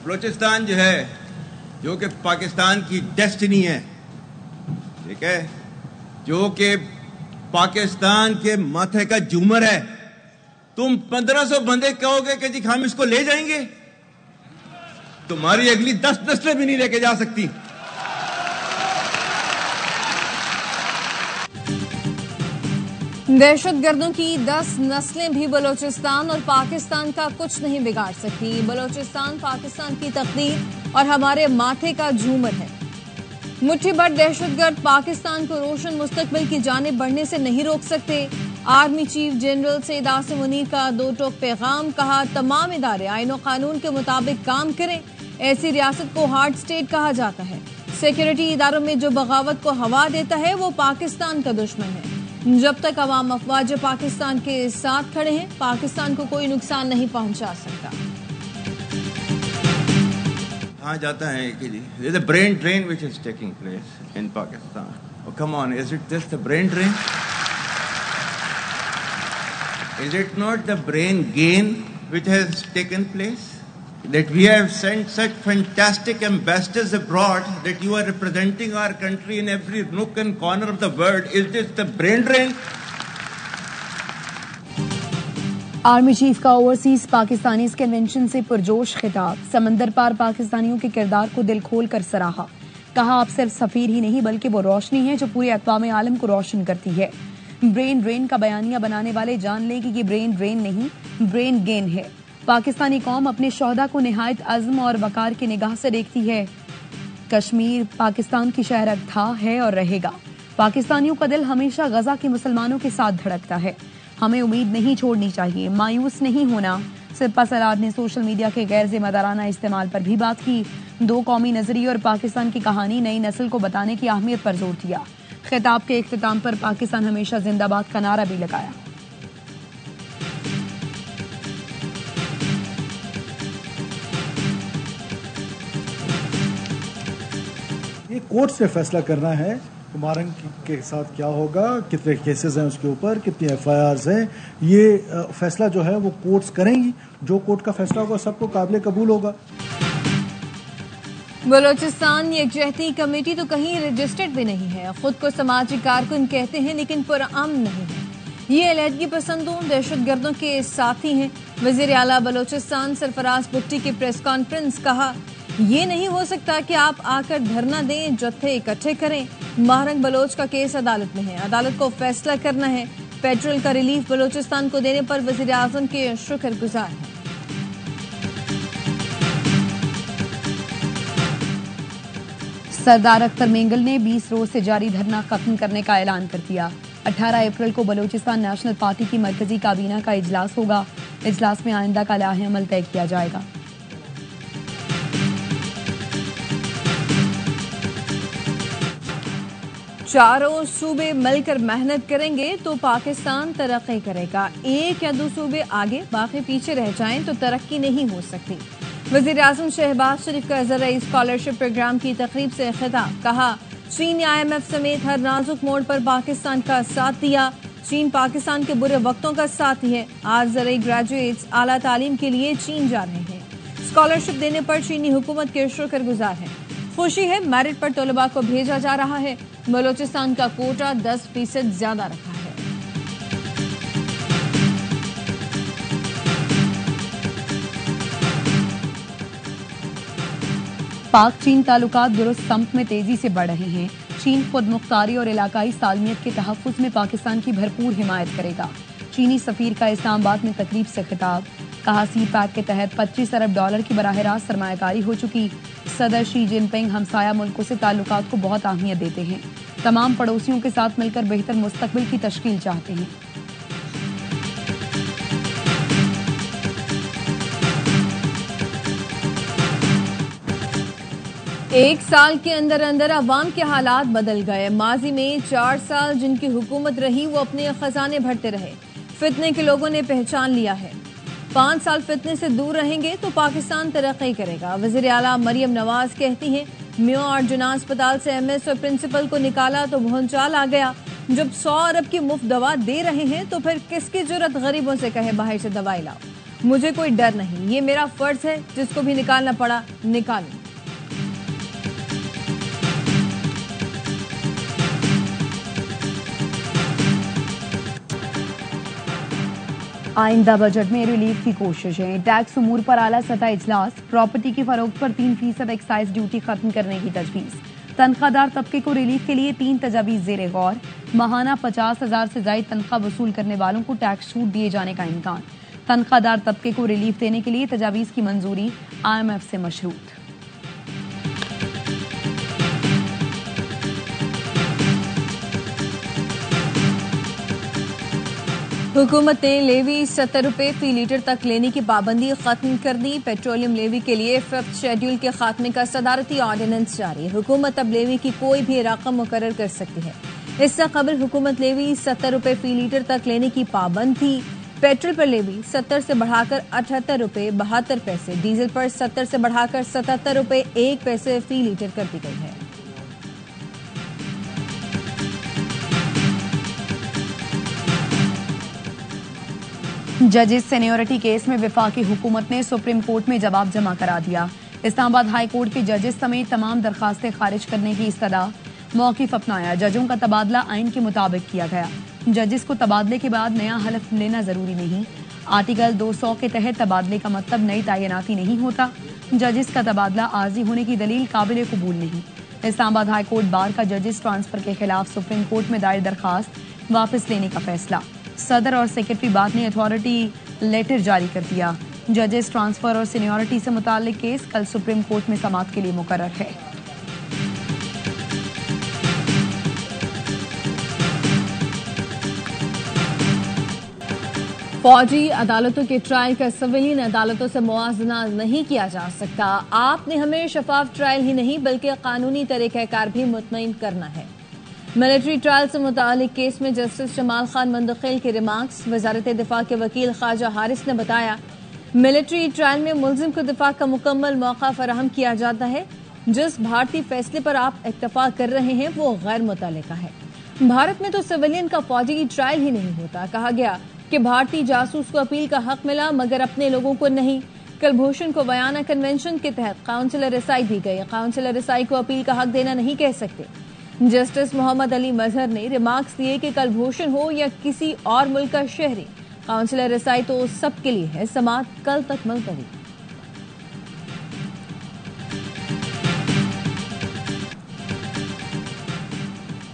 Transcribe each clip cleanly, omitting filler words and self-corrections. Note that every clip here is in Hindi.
बलूचिस्तान जो है, जो कि पाकिस्तान की डेस्टिनी है, ठीक है, जो कि पाकिस्तान के माथे का झूमर है, तुम 1500 बंदे कहोगे कि जी हम इसको ले जाएंगे, तुम्हारी अगली 10 नस्लें भी नहीं लेके जा सकती। दहशतगर्दों की 10 नस्लें भी बलूचिस्तान और पाकिस्तान का कुछ नहीं बिगाड़ सकती। बलूचिस्तान पाकिस्तान की तकदीर और हमारे माथे का झूमर है। मुट्ठी भर दहशतगर्द पाकिस्तान को रोशन मुस्तकबिल की जानिब बढ़ने से नहीं रोक सकते। Army chief general Syed Asim Munir का दो टोक पैगाम, कहा तमाम इदारे आईन और कानून के मुताबिक काम करें। ऐसी रियासत को हार्ड स्टेट कहा जाता है। सिक्योरिटी इदारों में जो बगावत को हवा देता है वो पाकिस्तान का दुश्मन है। जब तक अवाम अफवाज पाकिस्तान के साथ खड़े हैं, पाकिस्तान को कोई नुकसान नहीं पहुंचा सकता। कहा जाता है कि there's a brain drain which is taking place in Pakistan. Oh, come on, is it just the brain drain? Is it not the brain gain which has taken place? That we have sent such fantastic ambassadors abroad, that you are representing our country in every nook and corner of the world. Is this the brain drain? Army chief का ओवरसीज पाकिस्तानी कन्वेंशन से पुरजोश खिताब, समंदर पार पाकिस्तानियों के किरदार को दिल खोल कर सराहा। कहा आप सिर्फ सफीर ही नहीं बल्कि वो रोशनी है जो पूरे अक़वाम आलम को रोशन करती है। ब्रेन ड्रेन का बयानिया बनाने वाले जान लें कि ये ब्रेन ड्रेन नहीं, ब्रेन गेन है। पाकिस्तानी कौम अपने शोहदा को निहायत अज़्म और वकार की निगाह से देखती है। कश्मीर पाकिस्तान की शहरक था, है और रहेगा। पाकिस्तानियों का दिल हमेशा गजा के मुसलमानों के साथ धड़कता है। हमें उम्मीद नहीं छोड़नी चाहिए, मायूस नहीं होना। सिपा सलार ने सोशल मीडिया के गैर जिम्मेदाराना इस्तेमाल पर भी बात की। दो कौमी नजरिए और पाकिस्तान की कहानी नई नस्ल को बताने की अहमियत पर जोर दिया। खिताब के इख्तिताम पर पाकिस्तान हमेशा जिंदाबाद का नारा भी लगाया। ये कोर्ट से फैसला करना है कुमारंग के साथ क्या होगा, कितने केसेस हैं उसके ऊपर, कितनी एफआईआर्स हैं। ये फैसला जो है वो कोर्ट्स करेंगी। जो कोर्ट का फैसला होगा सबको काबिल कबूल होगा। बलूचिस्तान यकजहती कमेटी तो कहीं रजिस्टर्ड भी नहीं है। खुद को समाजी कारकुन कहते हैं लेकिन पुरअमन नहीं है। ये अलहदगी पसंदों, दहशतगर्दों के साथी हैं। वजीर आला बलूचिस्तान सरफराज भुट्टी की प्रेस कॉन्फ्रेंस, कहा ये नहीं हो सकता कि आप आकर धरना दें, जत्थे इकट्ठे करें। महरंग बलोच का केस अदालत में है, अदालत को फैसला करना है। पेट्रोल का रिलीफ बलूचिस्तान को देने पर वजीर आजम के शुक्रगुजार हैं। सरदार अख्तर मेंगल ने 20 रोज से जारी धरना खत्म करने का ऐलान कर दिया। 18 अप्रैल को बलूचिस्तान नेशनल पार्टी की मरकजी काबीना का इजलास होगा। इजलास में आइंदा का लाहे अमल तय किया जाएगा। चारों सूबे मिलकर मेहनत करेंगे तो पाकिस्तान तरक्की करेगा। एक या दो सूबे आगे बाकी पीछे रह जाएं तो तरक्की नहीं हो सकती। वज़ीर आज़म शहबाज शरीफ का ज़राई स्कॉलरशिप प्रोग्राम की तकरीब से खिताब, कहा चीन ने IMF समेत हर नाजुक मोड़ पर पाकिस्तान का साथ दिया। चीन पाकिस्तान के बुरे वक्तों का साथी है। आज ज़राई ग्रेजुएट्स आला तालीम के लिए चीन जा रहे हैं। स्कॉलरशिप देने पर चीनी हुकूमत के शुक्रगुजार हैं। खुशी है मेरिट पर तलबा को भेजा जा रहा है। बलूचिस्तान का कोटा 10% ज्यादा रखा है। पाक चीन ताल्लुकात दुरुस्त सम्त में तेजी से बढ़ रहे हैं। चीन खुद मुख्तारी और इलाकाई सालमियत के तहफ़्फ़ुज़ में पाकिस्तान की भरपूर हिमायत करेगा। चीनी सफीर का इस्लामाबाद में तकरीब से खिताब, कहा सी पैक के तहत $25 अरब की बराह रास्त सरमायाकारी हो चुकी। सदर शी जिनपिंग हमसाया मुल्कों से ताल्लुकात को बहुत अहमियत देते हैं। तमाम पड़ोसियों के साथ मिलकर बेहतर मुस्तकबिल की तश्कील चाहते हैं। एक साल के अंदर अंदर अवाम के हालात बदल गए। माजी में 4 साल जिनकी हुकूमत रही वो अपने खजाने भरते रहे। फितने के लोगों ने पहचान लिया है। 5 साल फितने से दूर रहेंगे तो पाकिस्तान तरक्की करेगा। वज़ीर आला मरियम नवाज कहती हैं, मियो और जुना अस्पताल से MS और प्रिंसिपल को निकाला तो भूचाल आ गया। जब 100 अरब की मुफ्त दवा दे रहे हैं तो फिर किसकी जुर्रत गरीबों से कहे बाहर से दवाई लाओ। मुझे कोई डर नहीं, ये मेरा फर्ज है, जिसको भी निकालना पड़ा निकालूं। आइंदा बजट में रिलीफ की कोशिशें, टैक्स उमूर पर आला सतह इजलास, प्रॉपर्टी की फरोख्त पर 3% एक्साइज ड्यूटी खत्म करने की तजवीज, तनख्वाहदार तबके को रिलीफ के लिए 3 तजावीज ज़ेरे गौर, माहाना 50,000 से ज्यादा तनख्वाह वसूल करने वालों को टैक्स छूट दिए जाने का इम्कान, तनख्वाहदार तबके को रिलीफ देने के लिए तजावीज की मंजूरी IMF से मशरूत। हुकूमत ने लेवी 70 रुपए फी लीटर तक लेने की पाबंदी खत्म कर दी। पेट्रोलियम लेवी के लिए 5th शेड्यूल के खात्मे का सदारती ऑर्डिनेंस जारी। हुकूमत अब लेवी की कोई भी रकम मुकर्रर कर सकती है। इससे कबल हुकूमत लेवी 70 रुपए फी लीटर तक लेने की पाबंद थी। पेट्रोल पर लेवी 70 से बढ़ाकर 78 रुपए 72 पैसे, डीजल पर 70 से बढ़ाकर 77 रुपए 1 पैसे फी लीटर कर दी गई है। जजेस सीनियरिटी केस में वफाकी हुकूमत ने सुप्रीम कोर्ट में जवाब जमा करा दिया। इस्लामाबाद हाई कोर्ट के जजेस समेत तमाम दरखास्तें खारिज करने की इस्तदा मौक़िफ़ अपनाया। जजों का तबादला आइन के मुताबिक किया गया। जजेस को तबादले के बाद नया हलफ लेना जरूरी नहीं। आर्टिकल 200 के तहत तबादले का मतलब नई तैनाती नहीं होता। जजेस का तबादला आर्जी होने की दलील काबिल कबूल नहीं। इस्लामाबाद हाई कोर्ट बार का जजेस ट्रांसफर के खिलाफ सुप्रीम कोर्ट में दायर दरखास्त वापस लेने का फैसला। सदर और सेक्रेटरी बात ने अथॉरिटी लेटर जारी कर दिया। जजेस ट्रांसफर और सीनियरिटी से मुताल्लिक केस कल सुप्रीम कोर्ट में समाअत के लिए मुकर्रर है। फौजी अदालतों के ट्रायल का सिविलियन अदालतों से मुआवजा नहीं किया जा सकता। आपने हमें शफाफ ट्रायल ही नहीं बल्कि कानूनी तरीक़ाकार भी मुतमईन करना है। मिलिट्री ट्रायल से मुतालिक केस में जस्टिस जमाल खान मुंतकिल के रिमार्क्स। वजारत दिफा के वकील ख्वाजा हारिस ने बताया, मिलिट्री ट्रायल में मुल्जिम को दिफा का मुकम्मल मौका फराहम किया जाता है। जिस भारतीय फैसले पर आप इत्तफाक कर रहे हैं वो गैर मुतल्लिका है। भारत में तो सिविलियन का फौजी की ट्रायल ही नहीं होता। कहा गया कि भारतीय जासूस को अपील का हक मिला मगर अपने लोगों को नहीं। कुलभूषण को बयाना कन्वेंशन के तहत काउंसिलर रसाई दी गई। काउंसिलर रसाई को अपील का हक देना नहीं कह सकते। जस्टिस मोहम्मद अली मजहर ने रिमार्क्स दिए कि कुलभूषण हो या किसी और मुल्क का शहरी, काउंसिलर रसाई तो सबके लिए है। समाअत कल तक मुलतवी।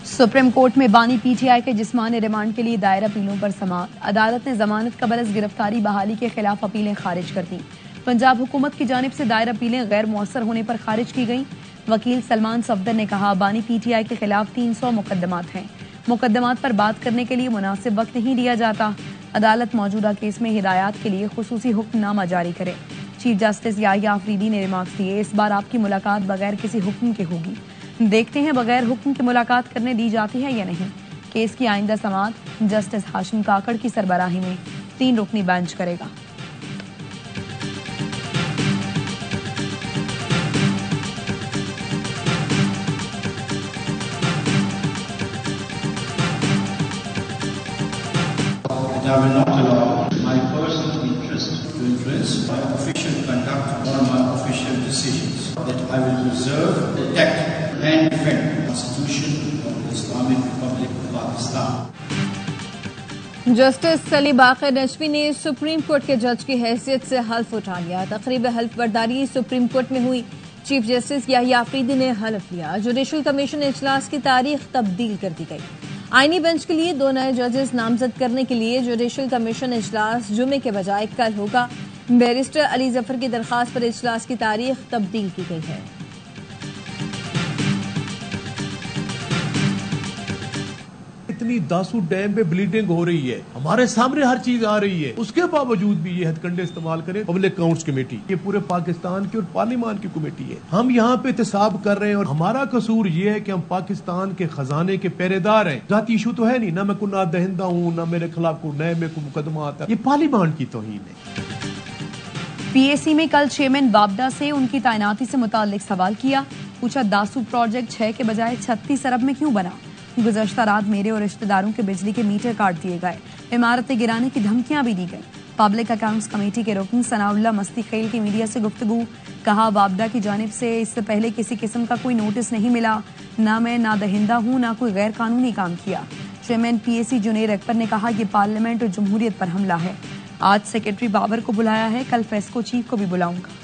सुप्रीम कोर्ट में बानी पीटीआई के जिस्मानी रिमांड के लिए दायर अपीलों पर समाअत। अदालत ने जमानत कबल गिरफ्तारी बहाली के खिलाफ अपीलें खारिज कर दी। पंजाब हुकूमत की जानिब से दायर अपीलें गैर मौसर होने पर खारिज की गई। वकील सलमान सफदर ने कहा, बानी पीटीआई के खिलाफ 300 मुकदमात हैं। मुकदमात पर बात करने के लिए मुनासिब वक्त नहीं दिया जाता। अदालत मौजूदा केस में हिदायत के लिए खुसूसी हुक्मनामा जारी करे। चीफ जस्टिस याहिया अफरीदी ने रिमार्क्स दिए, इस बार आपकी मुलाकात बगैर किसी हुक्म के होगी। देखते हैं बगैर हुक्म की मुलाकात करने दी जाती है या नहीं। केस की आइंदा समाअत जस्टिस हाशिम काकड़ की सरबराही में 3 रुकनी बेंच करेगा। I will not allow my personal interest to influence my official conduct or my official decisions. That I will preserve, protect and defend the Constitution of the Islamic Republic of Pakistan. Justice सली बाकर नजवी ने सुप्रीम कोर्ट के जज की हैसियत से हल्फ उठा लिया। तकरीब हल्फ बर्दारी सुप्रीम कोर्ट में हुई। चीफ जस्टिस याहिया अफरीदी ने हल्फ लिया। जुडिशल कमीशन इजलास की तारीख तब्दील कर दी गई। आईनी बेंच के लिए 2 नए जजेस नामजद करने के लिए जुडिशल कमीशन इजलास जुमे के बजाय कल होगा। बैरिस्टर अली जफर की दरखास्त पर इजलास की तारीख तब्दील की गई है। इतनी दासू डैम पे ब्लीडिंग हो रही है, हमारे सामने हर चीज आ रही है, उसके बावजूद भी ये हथकंडे इस्तेमाल करें। पब्लिक अकाउंट्स कमेटी ये पूरे पाकिस्तान की और पार्लियामान की कमेटी है। हम यहाँ पे एहतसाब कर रहे हैं और हमारा कसूर ये है कि हम पाकिस्तान के खजाने के पहरेदार हैं। जाती इशू तो है नहीं, ना मैं गुनाह दहिंदा हूँ, ना मेरे खिलाफ कोई नए में कोई मुकदमा आता है। ये पार्लियामान की तौहीन है। पीएसी में कल चेयरमैन वाबडा से उनकी तैनाती से मुताल्लिक सवाल किया। पूछा, दासू प्रोजेक्ट 6 के बजाय 36 अरब में क्यों बना? गुज़श्ता रात मेरे और रिश्तेदारों के बिजली के मीटर काट दिए गए। इमारतें गिराने की धमकियां भी दी गई। पब्लिक अकाउंट्स कमेटी के रुकन सनाउल्लाह मस्ती खेल की मीडिया से गुफ्तगू, कहा वापडा की जानिब से इससे पहले किसी किस्म का कोई नोटिस नहीं मिला, ना मैं ना दहिंदा हूँ ना कोई गैर कानूनी काम किया। चेयरमैन पीएसी जुनेर अकबर ने कहा यह पार्लियामेंट और जमहूरियत पर हमला है। आज सेक्रेटरी बाबर को बुलाया है, कल फेस्को चीफ को भी बुलाऊंगा।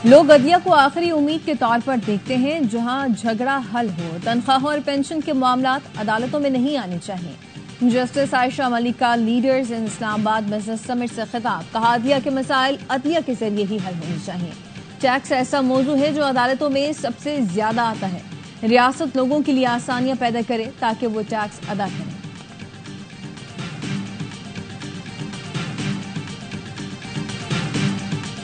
लोग अदलिया को आखिरी उम्मीद के तौर पर देखते हैं, जहां झगड़ा हल हो। तनख्वाहों और पेंशन के मामलात अदालतों में नहीं आने चाहिए। जस्टिस आयशा मलिक का leaders in Islamabad business summit से खिताब, कहा अदलिया के मसाइल अदलिया के जरिए ही हल होने चाहिए। टैक्स ऐसा मौजू है जो अदालतों में सबसे ज्यादा आता है। रियासत लोगों के लिए आसानियां पैदा करे ताकि वो टैक्स अदा करें।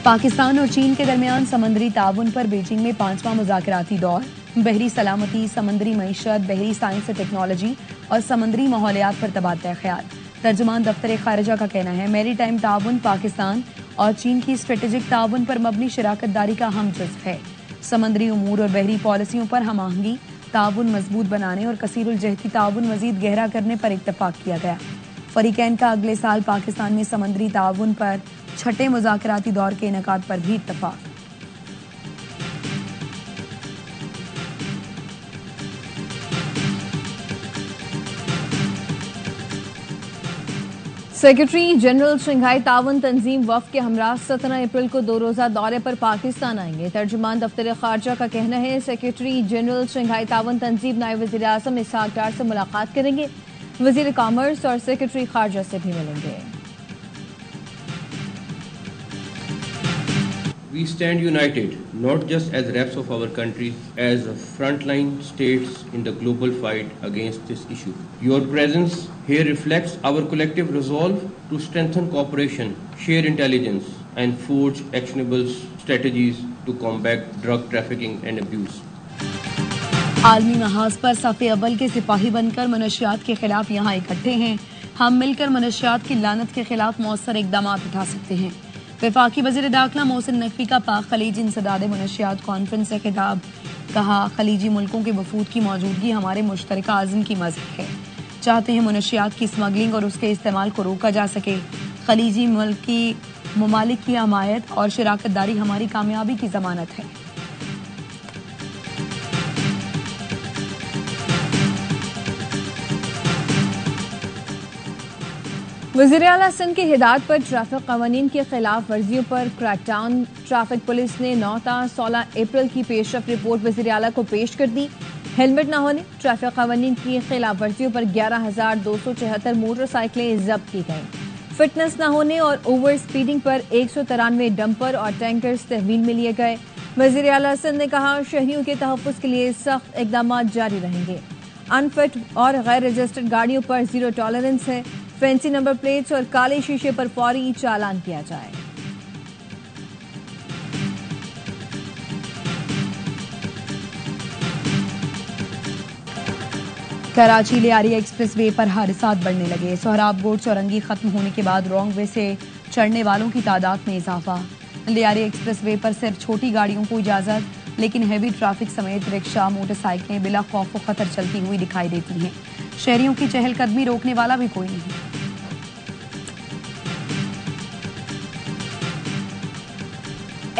पाकिस्तान और चीन के दरमियान समंदरी ताउन पर बीजिंग में 5वां मुज़ाकराती दौर। बहरी सलामती, समंदरी मईशत, बहरी साइंस और टेक्नोलॉजी और समंदरी माहौलियात पर तबादला ख्याल। तर्जुमान दफ्तर खारिजा का कहना है मैरी टाइम ताउन पाकिस्तान और चीन की स्ट्रेटेजिक ताउन पर मबनी शराकत दारी का हम जुज़्व है। समंदरी उमूर और बहरी पॉलिसियों पर हम आहंगी, ताउन मजबूत बनाने और कसीरुल जहती ताउन मजीद गहरा करने पर इत्तफाक किया गया। फरीकैन का अगले साल पाकिस्तान में समंदरी ताउन पर छठे मुज़ाकराती दौर के इनेकाद पर भी इत्तफाक। सेक्रेटरी जनरल शंघाई ताउन तंजीम वफ़द के हमरा 17 अप्रैल को 2 रोज़ा दौरे पर पाकिस्तान आएंगे। तर्जुमान दफ्तर खारजा का कहना है सेक्रेटरी जनरल शंघाई ताउन तंजीम नायब वज़ीर आज़म इसहाक डार से मुलाकात करेंगे। वज़ीर कॉमर्स और सेक्रेटरी खारजा से भी मिलेंगे। We stand united, not just as reps of our countries, as frontline states in the global fight against this issue. Your presence here reflects our collective resolve to strengthen cooperation, share intelligence, and forge actionable strategies to combat drug trafficking and abuse. आलमी महाज पर सफ़े अव्वल के सिपाही बनकर मनशियात के खिलाफ यहाँ इकट्ठे हैं। हम मिलकर मनशियात की लानत के खिलाफ मौसर इकदाम उठा सकते हैं। वफाकी वज़ीर दाखिला मोहसिन नकवी का पाक खलीजी इंसदाद मनशियात कॉन्फ्रेंस से खिताब, कहा खलीजी मुल्कों के वफूद की मौजूदगी हमारे मुश्तरका आज़म की मज़हब है। चाहते हैं मनशियात की स्मगलिंग और उसके इस्तेमाल को रोका जा सके। खलीजी ममालिक की हमायत और शराकत दारी हमारी कामयाबी की जमानत है। वज़ीर आला सिंध की हिदायत पर ट्रैफिक कवानीन की खिलाफ वर्जियों पर क्रैकडाउन। ट्रैफिक पुलिस ने 9 ta 16 अप्रैल की पेशरफ रिपोर्ट वज़ीर आला को पेश कर दी। हेलमेट न होने, ट्रैफिक कवानीन की खिलाफ वर्जियों पर 11,274 मोटरसाइकिलें जब्त की गई। फिटनेस न होने और ओवर स्पीडिंग पर 193 डंपर और टैंकर्स तहवील में लिए गए। वज़ीर आला सिंध ने कहा शहरियों के तहफ़्फ़ुज़ के लिए सख्त इक़दाम जारी रहेंगे। अनफिट और गैर रजिस्टर्ड गाड़ियों पर 0 टॉलरेंस है। फैंसी नंबर प्लेट्स और काले शीशे पर फौरी चालान किया जाए। कराची लियारी एक्सप्रेस वे पर हादसात बढ़ने लगे। सोहराब गोड चौरंगी खत्म होने के बाद रॉन्ग वे से चढ़ने वालों की तादाद में इजाफा। लियारी एक्सप्रेस वे पर सिर्फ छोटी गाड़ियों को इजाजत, लेकिन हैवी ट्रैफिक समेत रिक्शा, मोटरसाइकिलें बिला खौफ व खतर चलती हुई दिखाई देती हैं। शहरियों की चहलकदमी रोकने वाला भी कोई नहीं।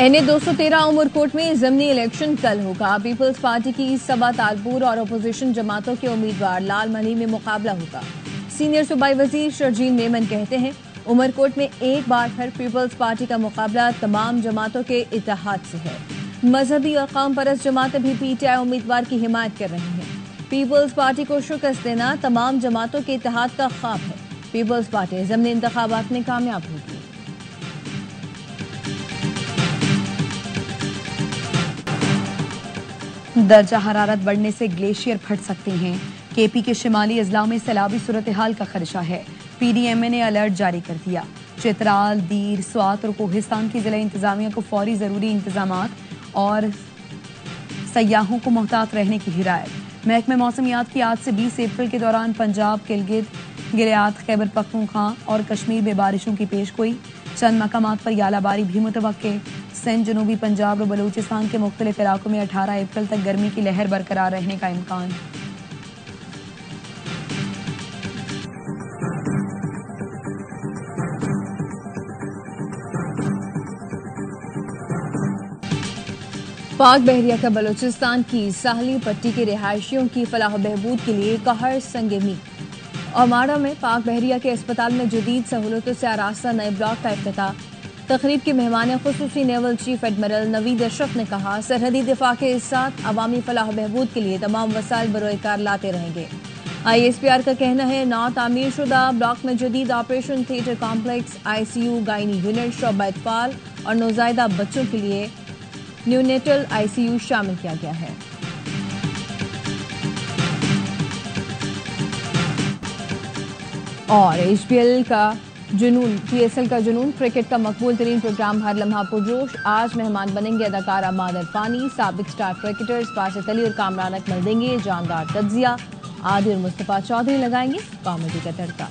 NA 213 उमरकोट में ज़मीनी इलेक्शन कल होगा। पीपल्स पार्टी की सबा तालपुर और अपोजिशन जमातों के उम्मीदवार लाल मली में मुकाबला होगा। सीनियर सूबाई वजीर शर्जील मेमन कहते हैं उमरकोट में एक बार फिर पीपल्स पार्टी का मुकाबला तमाम जमातों के इत्तेहाद से है। मजहबी और कौम परस्त जमातें भी PTI उम्मीदवार की हिमायत कर रही हैं। पीपल्स पार्टी को शिकस्त देना तमाम जमातों के इत्तेहाद का ख्वाब है। पीपल्स पार्टी ज़मीनी इंतखाबात में कामयाब होगी। दर्जा हरारत बढ़ने से ग्लेशियर फट सकते हैं। KP के शिमाली अजलाओं में सैलाबी सूरत हाल का खदशा है। PDMA ने अलर्ट जारी कर दिया। चित्राल, दीर, स्वात और कोहिस्तान की जिला इंतजामिया को फौरी जरूरी इंतजामात और सयाहों को मोहतात रहने की हिदायत। महकमे मौसमियात की आज से 20 अप्रैल के दौरान पंजाब, गिलगित, गिलियात, खैबर पख्तूनख्वा और कश्मीर में बारिशों की पेशगोई। चंद मकामात पर यालाबारी भी मुतवक्के। सिंध, जनूबी पंजाब और बलूचिस्तान के मुख्तलिफ इलाकों में 18 अप्रैल तक गर्मी की लहर बरकरार रहने का इम्कान। पाक बहरिया का बलूचिस्तान की साहली पट्टी के रिहायशियों की फलाह बहबूद के लिए कहर संगमी। अमाड़ा में पाक बहरिया के अस्पताल में जदीद सहूलतों से आरास्ता नए ब्लॉक का इफ्तिताह। तकरीब की मेहमान खुसूसी naval chief admiral Naveed Ashraf ने कहा, सरहदी दिफा के साथ अवामी फलाह बहबूद के लिए तमाम वसाइल बरोएकार लाते रहेंगे। ISPR का कहना है, नौ तामीर शुदा ब्लॉक में जदीद operation theatre complex, ICU, gynae unit, शोबा अतफाल और नौजायदा बच्चों के लिए न्यूनेटल ICU शामिल किया गया है। और HPL का जुनून, PSL का जुनून, क्रिकेट का मकबूल तरीन प्रोग्राम हर लम्हा पुरजोश। आज मेहमान बनेंगे अदाकारा मादर पानी, साबिक स्टार क्रिकेटर्स बासित अली और कामरान अकमल देंगे जानदार तज्जिया। आदिल मुस्तफा चौधरी लगाएंगे कॉमेडी का तड़का।